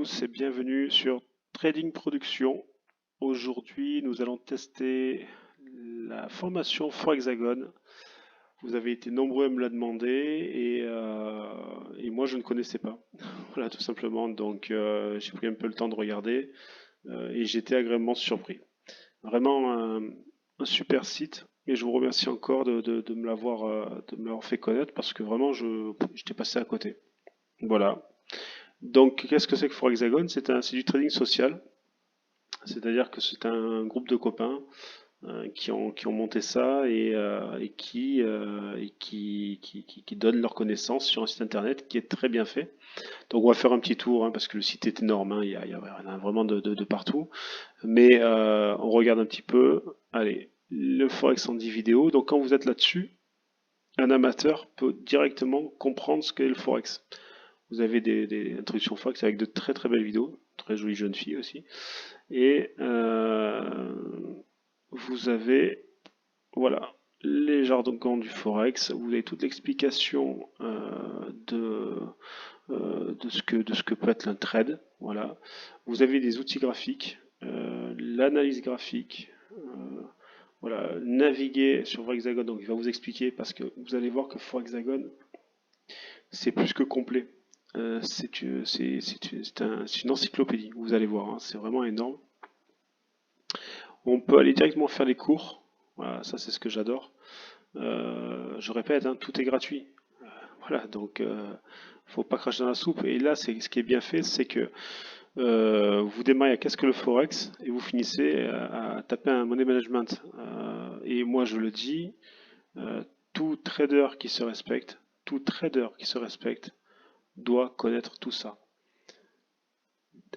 tous et bienvenue sur Trading Production. Aujourd'hui, nous allons tester la formation Forexagon. Vous avez été nombreux à me la demander et moi je ne connaissais pas. Voilà, tout simplement. Donc j'ai pris un peu le temps de regarder et j'étais agréablement surpris. Vraiment un super site et je vous remercie encore de me l'avoir fait connaître parce que vraiment j'étais passé à côté. Voilà. Donc, qu'est-ce que c'est que Forexagon? C'est du trading social, c'est-à-dire que c'est un groupe de copains qui ont monté ça et qui donnent leurs connaissances sur un site internet qui est très bien fait. Donc, on va faire un petit tour parce que le site est énorme, il y en a vraiment de partout. Mais on regarde un petit peu. Allez, le Forex en 10 vidéos. Donc, quand vous êtes là-dessus, un amateur peut directement comprendre ce qu'est le Forex. Vous avez des introductions Forex avec de très très belles vidéos, très jolies jeunes filles aussi. Et vous avez, voilà, les jargons du Forex. Vous avez toute l'explication de ce que peut être un trade. Voilà. Vous avez des outils graphiques, l'analyse graphique. Voilà, naviguer sur Forexagon, donc il va vous expliquer parce que vous allez voir que Forexagon, c'est plus que complet. C'est une encyclopédie, vous allez voir, c'est vraiment énorme. On peut aller directement faire les cours, voilà, ça c'est ce que j'adore. Je répète, tout est gratuit. Voilà, donc faut pas cracher dans la soupe. Et là, ce qui est bien fait, c'est que vous démarrez à qu'est-ce que le Forex et vous finissez à taper un money management. Et moi, je le dis, tout trader qui se respecte, tout trader qui se respecte doit connaître tout ça.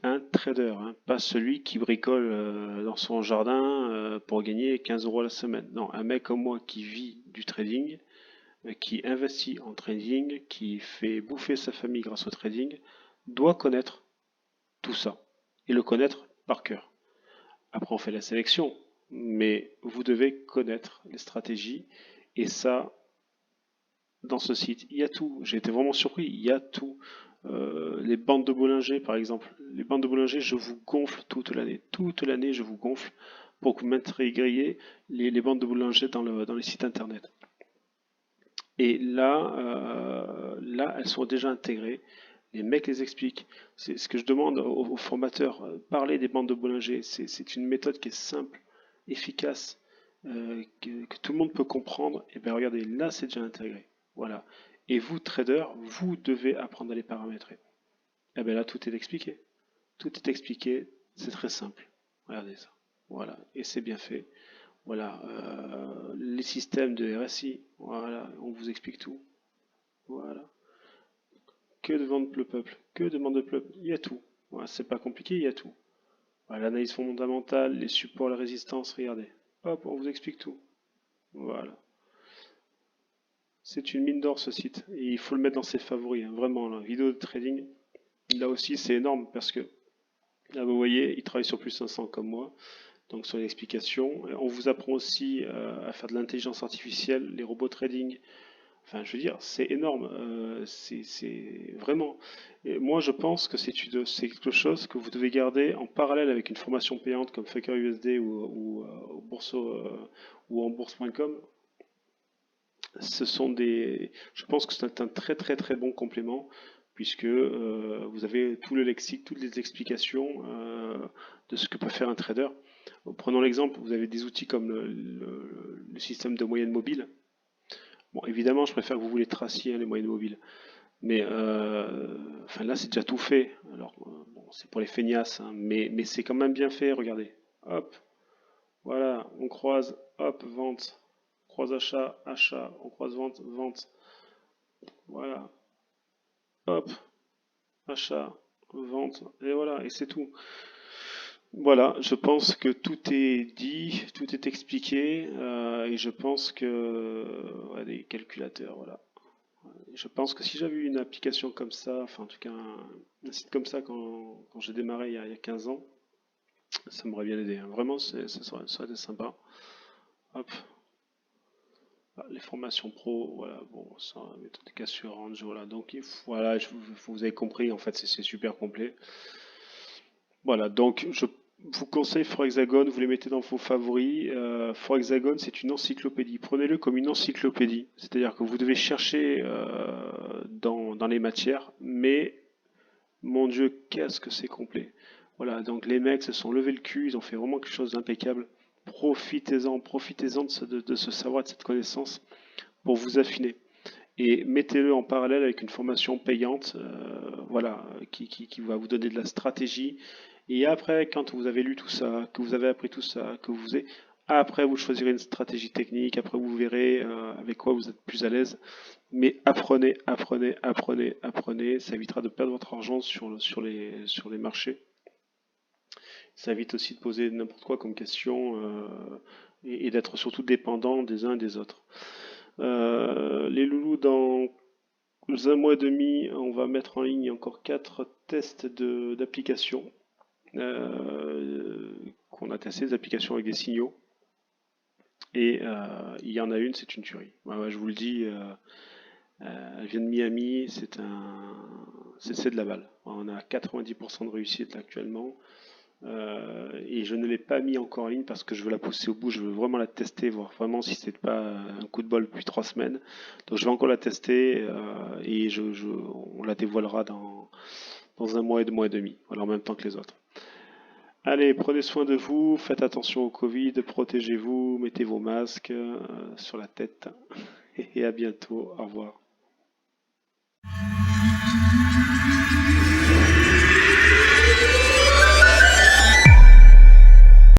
Un trader, pas celui qui bricole dans son jardin pour gagner 15 euros la semaine. Non, un mec comme moi qui vit du trading, qui investit en trading, qui fait bouffer sa famille grâce au trading, doit connaître tout ça et le connaître par cœur. Après, on fait la sélection, mais vous devez connaître les stratégies et ça, dans ce site, il y a tout. J'ai été vraiment surpris, il y a tout. Les bandes de Bollinger, par exemple. Les bandes de Bollinger, je vous gonfle toute l'année. Toute l'année, je vous gonfle pour que vous m'intégriez les bandes de Bollinger dans les sites internet. Et là, elles sont déjà intégrées. Les mecs les expliquent. C'est ce que je demande aux formateurs. Parler des bandes de Bollinger, c'est une méthode qui est simple, efficace, que tout le monde peut comprendre. Et bien regardez, là, c'est déjà intégré. Voilà. Et vous, trader, vous devez apprendre à les paramétrer. Et bien là, tout est expliqué. Tout est expliqué. C'est très simple. Regardez ça. Voilà. Et c'est bien fait. Voilà, les systèmes de RSI, voilà, on vous explique tout. Voilà. Que demande le peuple? Que demande le peuple? Il y a tout. Voilà, c'est pas compliqué, il y a tout. Voilà, l'analyse fondamentale, les supports, la résistance, regardez. Hop, on vous explique tout. Voilà. C'est une mine d'or ce site. Et il faut le mettre dans ses favoris, vraiment. La vidéo de trading, là aussi c'est énorme parce que là vous voyez, il travaille sur plus 500 comme moi. Donc sur l'explication, on vous apprend aussi à faire de l'intelligence artificielle, les robots trading. Enfin, je veux dire, c'est énorme. C'est vraiment. Et moi, je pense que c'est quelque chose que vous devez garder en parallèle avec une formation payante comme Faker USD ou en bourse.com. Je pense que c'est un très très très bon complément puisque vous avez tout le lexique, toutes les explications de ce que peut faire un trader. Prenons l'exemple, vous avez des outils comme le système de moyenne mobile. Bon, évidemment, je préfère que vous les traciez, les moyennes mobiles. Mais enfin, là, c'est déjà tout fait. Alors, bon, c'est pour les feignasses, mais c'est quand même bien fait. Regardez. Hop, voilà, on croise, hop, vente. On croise achat, achat. On croise vente, vente. Voilà. Hop, achat, vente. Et voilà, et c'est tout. Voilà, je pense que tout est dit, tout est expliqué, et je pense que ouais, des calculateurs, voilà. Je pense que si j'avais eu une application comme ça, enfin en tout cas un site comme ça quand j'ai démarré il y a 15 ans, ça m'aurait bien aidé. Vraiment, ça aurait été sympa. Hop. Ah, les formations pro, voilà, bon, ça, méthode assurance, voilà. Donc voilà, vous avez compris, en fait, c'est super complet. Voilà, donc je vous conseille For Hexagon, vous les mettez dans vos favoris. For Hexagon, c'est une encyclopédie. Prenez-le comme une encyclopédie. C'est-à-dire que vous devez chercher dans les matières, mais mon Dieu, qu'est-ce que c'est complet. Voilà, donc les mecs se sont levés le cul, ils ont fait vraiment quelque chose d'impeccable. Profitez-en, profitez-en de ce savoir, de cette connaissance pour vous affiner. Et mettez-le en parallèle avec une formation payante, voilà, qui va vous donner de la stratégie. Et après, quand vous avez lu tout ça, que vous avez appris tout ça, après vous choisirez une stratégie technique, après vous verrez avec quoi vous êtes plus à l'aise. Mais apprenez, apprenez, apprenez, apprenez. Ça évitera de perdre votre argent sur les marchés. Ça évite aussi de poser n'importe quoi comme question et d'être surtout dépendant des uns et des autres. Les loulous, dans un mois et demi, on va mettre en ligne encore 4 tests d'applications qu'on a testé, des applications avec des signaux. Et il y en a une, c'est une tuerie. Ouais, ouais, je vous le dis, elle vient de Miami, c'est de la balle. On a 90% de réussite là, actuellement. Et je ne l'ai pas mis encore en ligne parce que je veux la pousser au bout. Je veux vraiment la tester, voir vraiment si c'est pas un coup de bol depuis 3 semaines. Donc je vais encore la tester et on la dévoilera dans un mois et 2 mois et demi, voilà, en même temps que les autres. Allez, prenez soin de vous, faites attention au Covid, protégez-vous, mettez vos masques sur la tête et à bientôt. Au revoir.